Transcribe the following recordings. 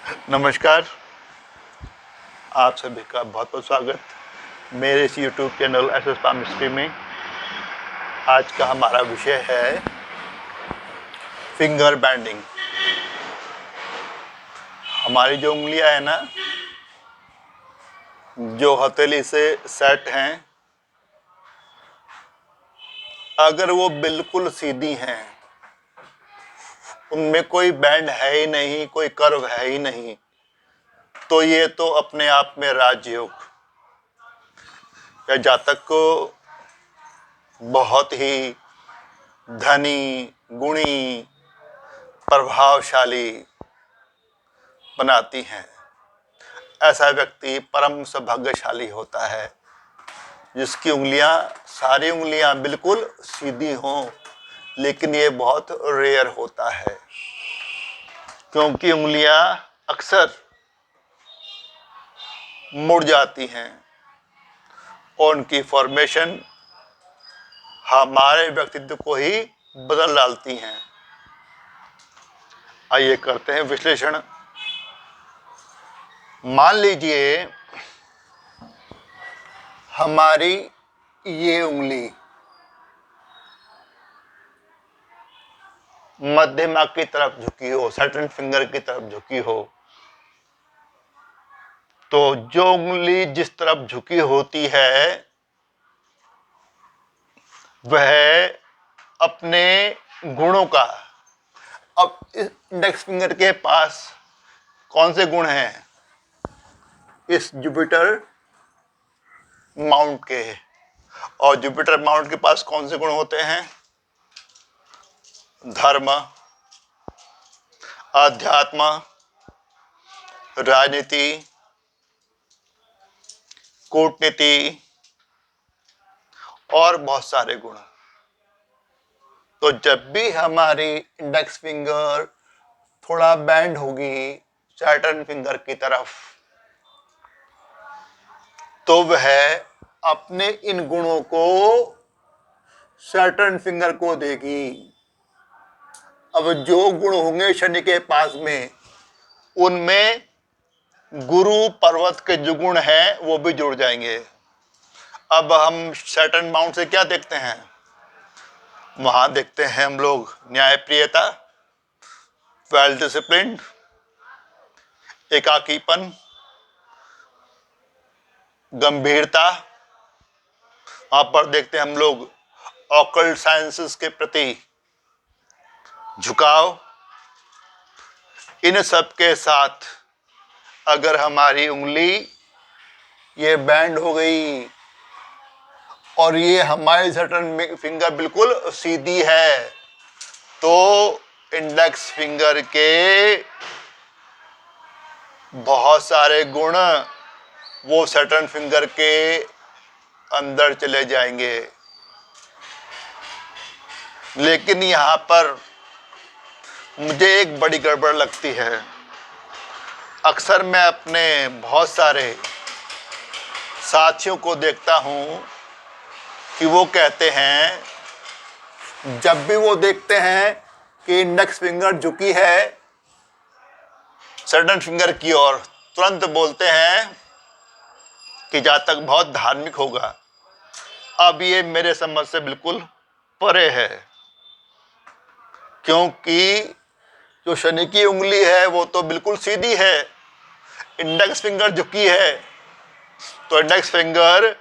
नमस्कार, आप सभी का बहुत बहुत स्वागत मेरे इस यूट्यूब चैनल एसएस पामिस्ट्री में। आज का हमारा विषय है फिंगर बैंडिंग। हमारी जो उंगलियां है ना, जो हथेली से सेट हैं, अगर वो बिल्कुल सीधी हैं, उनमें कोई बैंड है ही नहीं, कोई कर्व है ही नहीं, तो ये तो अपने आप में राजयोग या जातक को बहुत ही धनी, गुणी, प्रभावशाली बनाती हैं। ऐसा व्यक्ति परम सौभाग्यशाली होता है जिसकी उंगलियां, सारी उंगलियां बिल्कुल सीधी हों, लेकिन ये बहुत रेयर होता है क्योंकि उंगलियां अक्सर मुड़ जाती हैं और उनकी फॉर्मेशन हमारे व्यक्तित्व को ही बदल डालती हैं। आइए करते हैं विश्लेषण। मान लीजिए हमारी ये उंगली मध्यमा की तरफ झुकी हो, सैटर्न फिंगर की तरफ झुकी हो, तो जो उंगली जिस तरफ झुकी होती है वह अपने गुणों का, अब इस इंडेक्स फिंगर के पास कौन से गुण हैं? इस जुपिटर माउंट के, और जुपिटर माउंट के पास कौन से गुण होते हैं? धर्म, अध्यात्म, राजनीति, कूटनीति और बहुत सारे गुण। तो जब भी हमारी इंडेक्स फिंगर थोड़ा बैंड होगी सैटर्न फिंगर की तरफ, तो वह अपने इन गुणों को सैटर्न फिंगर को देगी। अब जो गुण होंगे शनि के पास में, उनमें गुरु पर्वत के जो गुण हैं वो भी जुड़ जाएंगे। अब हम सैटर्न माउंट से क्या देखते हैं? वहां देखते हैं हम लोग न्यायप्रियता, वेल डिसिप्लिन, एकाकीपन, गंभीरता। वहां पर देखते हैं हम लोग ऑकल्ट साइंसेस के प्रति झुकाव। इन सब के साथ अगर हमारी उंगली ये बैंड हो गई और ये हमारी सैटर्न फिंगर बिल्कुल सीधी है, तो इंडेक्स फिंगर के बहुत सारे गुण वो सैटर्न फिंगर के अंदर चले जाएंगे। लेकिन यहाँ पर मुझे एक बड़ी गड़बड़ लगती है। अक्सर मैं अपने बहुत सारे साथियों को देखता हूँ कि वो कहते हैं, जब भी वो देखते हैं कि इंडेक्स फिंगर झुकी है सैटर्न फिंगर की ओर, तुरंत बोलते हैं कि जातक बहुत धार्मिक होगा। अब ये मेरे समझ से बिल्कुल परे है, क्योंकि जो शनि की उंगली है वो तो बिल्कुल सीधी है, इंडेक्स फिंगर झुकी है, तो इंडेक्स फिंगर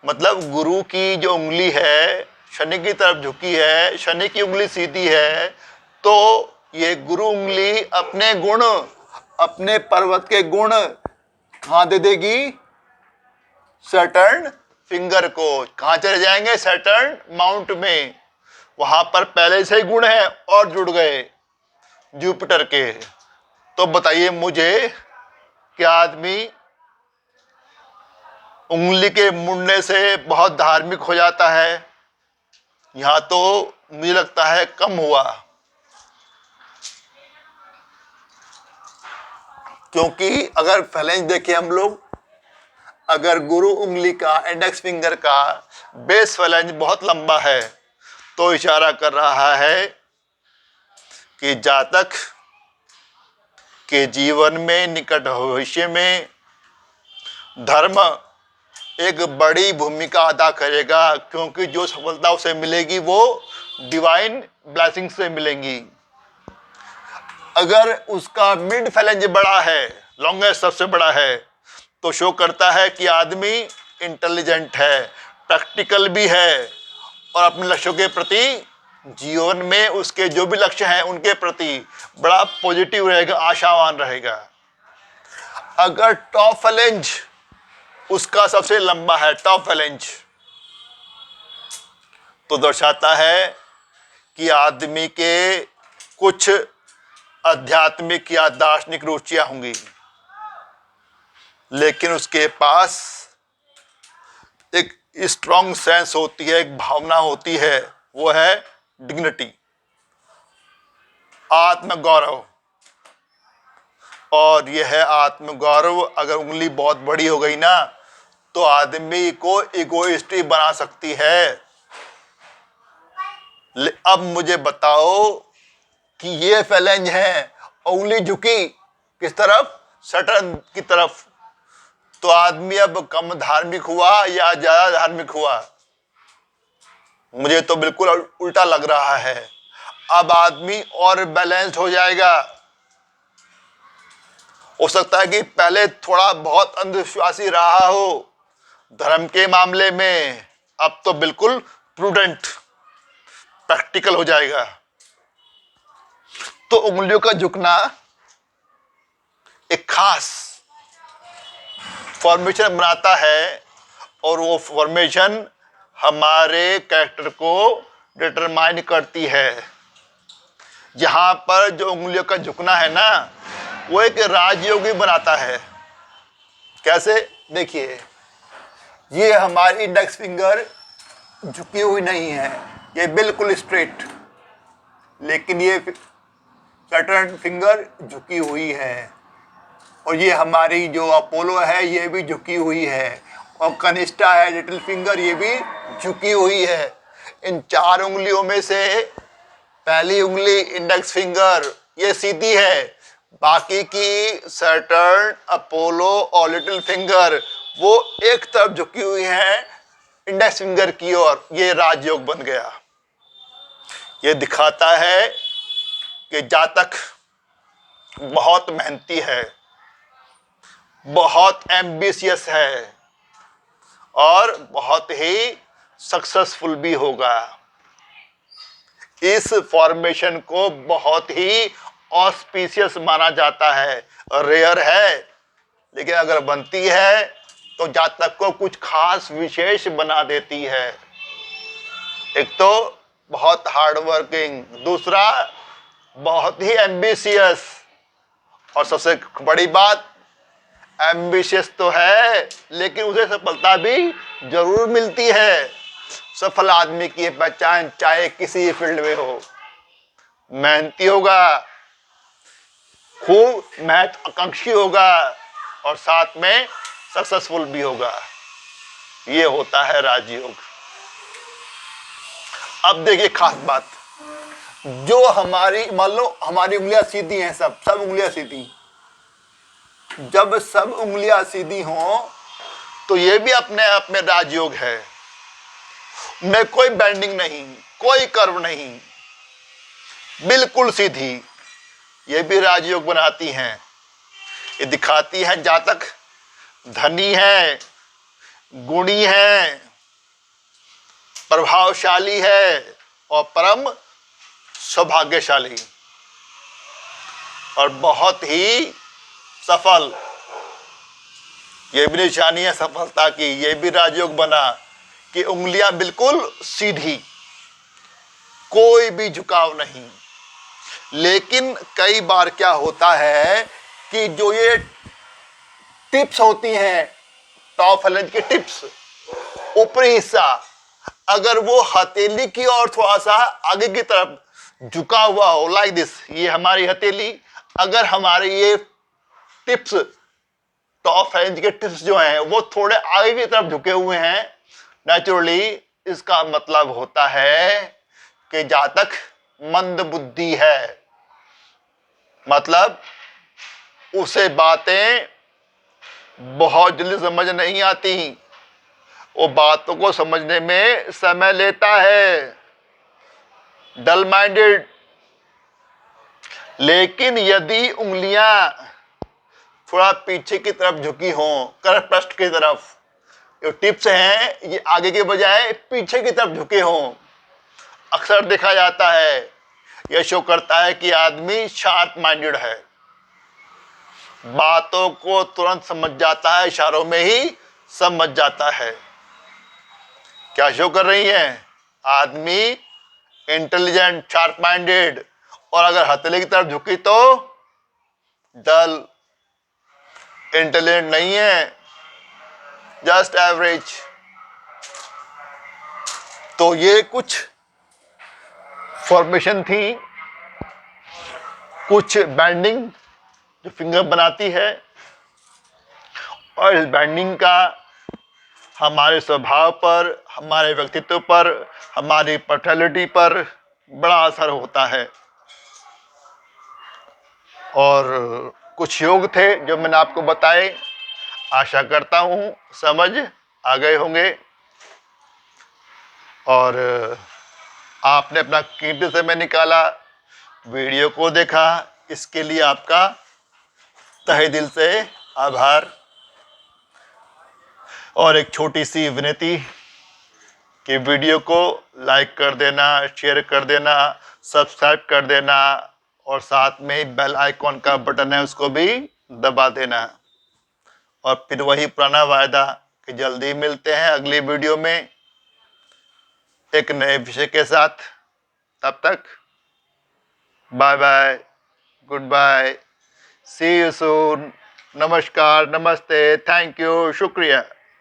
मतलब गुरु की जो उंगली है शनि की तरफ झुकी है, शनि की उंगली सीधी है, तो ये गुरु उंगली अपने गुण, अपने पर्वत के गुण कहाँ दे देगी? सैटर्न फिंगर को। कहाँ चले जाएंगे? सैटर्न माउंट में। वहां पर पहले से ही गुण है और जुड़ गए जुपिटर के। तो बताइए मुझे, क्या आदमी उंगली के मुड़ने से बहुत धार्मिक हो जाता है? यहां तो मुझे लगता है कम हुआ, क्योंकि अगर फैलेंज देखें हम लोग, अगर गुरु उंगली का, इंडेक्स फिंगर का बेस फैलेंज बहुत लंबा है, तो इशारा कर रहा है कि जातक कि जीवन में निकट भविष्य में धर्म एक बड़ी भूमिका अदा करेगा, क्योंकि जो सफलता उसे मिलेगी वो डिवाइन ब्लेसिंग से मिलेंगी। अगर उसका मिड फैलेंज बड़ा है, लॉन्गेस्ट सबसे बड़ा है, तो शो करता है कि आदमी इंटेलिजेंट है, प्रैक्टिकल भी है और अपने लक्ष्यों के प्रति, जीवन में उसके जो भी लक्ष्य हैं उनके प्रति बड़ा पॉजिटिव रहेगा, आशावान रहेगा। अगर टॉप फैलेंज उसका सबसे लंबा है, टॉप फैलेंज, तो दर्शाता है कि आदमी के कुछ आध्यात्मिक या दार्शनिक रुचियां होंगी, लेकिन उसके पास एक स्ट्रॉन्ग सेंस होती है, एक भावना होती है, वो है डिग्निटी, आत्मगौरव। और यह है आत्मगौरव, अगर उंगली बहुत बड़ी हो गई ना तो आदमी को इगोइस्टिक बना सकती है। अब मुझे बताओ कि ये फैलेंज है, उंगली झुकी किस तरफ? सटन की तरफ, तो आदमी अब कम धार्मिक हुआ या ज्यादा धार्मिक हुआ? मुझे तो बिल्कुल उल्टा लग रहा है। अब आदमी और बैलेंस्ड हो जाएगा। हो सकता है कि पहले थोड़ा बहुत अंधविश्वासी रहा हो धर्म के मामले में, अब तो बिल्कुल प्रूडेंट, प्रैक्टिकल हो जाएगा। तो उंगलियों का झुकना एक खास फॉर्मेशन बनाता है, और वो फॉर्मेशन हमारे कैरेक्टर को डिटरमाइन करती है। जहां पर जो उंगलियों का झुकना है ना, वो एक राजयोगी बनाता है। कैसे? देखिए, ये हमारी इंडेक्स फिंगर झुकी हुई नहीं है, ये बिल्कुल स्ट्रेट, लेकिन ये सैटर्न फिंगर झुकी हुई है, और ये हमारी जो अपोलो है ये भी झुकी हुई है, और कनिष्ठा है लिटिल फिंगर, ये भी झुकी हुई है। इन चार उंगलियों में से पहली उंगली इंडेक्स फिंगर ये सीधी है, बाकी की सैटर्न, अपोलो और लिटिल फिंगर वो एक तरफ झुकी हुई है इंडेक्स फिंगर की ओर। ये राजयोग बन गया। ये दिखाता है कि जातक बहुत मेहनती है, बहुत एम्बिशियस है और बहुत ही सक्सेसफुल भी होगा। इस फॉर्मेशन को बहुत ही ऑस्पिशियस माना जाता है, रेयर है, लेकिन अगर बनती है तो जातक को कुछ खास विशेष बना देती है। एक तो बहुत हार्ड वर्किंग, दूसरा बहुत ही एम्बिशियस, और सबसे बड़ी बात, एम्बिशियस तो है लेकिन उसे सफलता भी जरूर मिलती है। सफल आदमी की पहचान चाहे किसी फील्ड में हो, मेहनती होगा, खूब महत्वाकांक्षी होगा और साथ में सक्सेसफुल भी होगा। ये होता है राजयोग। अब देखिए खास बात, जो हमारी, मान लो हमारी उंगलियां सीधी हैं, सब उंगलियां सीधी, जब सब उंगलियां सीधी हों तो ये भी अपने आप में राजयोग है। में कोई बेंडिंग नहीं, कोई कर्व नहीं, बिल्कुल सीधी, ये भी राजयोग बनाती हैं। ये दिखाती है जातक धनी है, गुणी है, प्रभावशाली है और परम सौभाग्यशाली और बहुत ही सफल। ये भी निशानी है सफलता की। ये भी राजयोग बना कि उंगलियां बिल्कुल सीधी, कोई भी झुकाव नहीं। लेकिन कई बार क्या होता है कि जो ये टिप्स होती हैं, टॉप फैलेंज की टिप्स, ऊपरी हिस्सा, अगर वो हथेली की ओर थोड़ा सा आगे की तरफ झुका हुआ हो, लाइक दिस, ये हमारी हथेली, अगर हमारे ये टिप्स, टॉप फैलेंज के टिप्स जो हैं वो थोड़े आगे की तरफ झुके हुए हैं, नेचुरली इसका मतलब होता है कि जातक मंद बुद्धि है। मतलब उसे बातें बहुत जल्दी समझ नहीं आती, वो बातों को समझने में समय लेता है, डल माइंडेड। लेकिन यदि उंगलियां थोड़ा पीछे की तरफ झुकी हों, कर पृष्ठ की तरफ, जो टिप्स हैं ये आगे के बजाय पीछे की तरफ झुके हों, अक्सर देखा जाता है, यह शो करता है कि आदमी शार्प माइंडेड है, बातों को तुरंत समझ जाता है, इशारों में ही समझ जाता है। क्या शो कर रही है? आदमी इंटेलिजेंट, शार्प माइंडेड, और अगर हथेली की तरफ झुकी तो डल, इंटेलिजेंट नहीं है, जस्ट एवरेज। तो ये कुछ फॉर्मेशन थी, कुछ बैंडिंग जो फिंगर बनाती है, और इस बैंडिंग का हमारे स्वभाव पर, हमारे व्यक्तित्व पर, हमारी पर्सनैलिटी पर बड़ा असर होता है। और कुछ योग थे जो मैंने आपको बताए, आशा करता हूँ समझ आ गए होंगे, और आपने अपना कीमती समय निकाला, वीडियो को देखा, इसके लिए आपका तहे दिल से आभार। और एक छोटी सी विनती कि वीडियो को लाइक कर देना, शेयर कर देना, सब्सक्राइब कर देना, और साथ में बेल आइकॉन का बटन है उसको भी दबा देना। और फिर वही पुराना वायदा कि जल्दी मिलते हैं अगली वीडियो में एक नए विषय के साथ। तब तक bye bye, goodbye, see you soon, नमस्कार, नमस्ते, थैंक यू, शुक्रिया।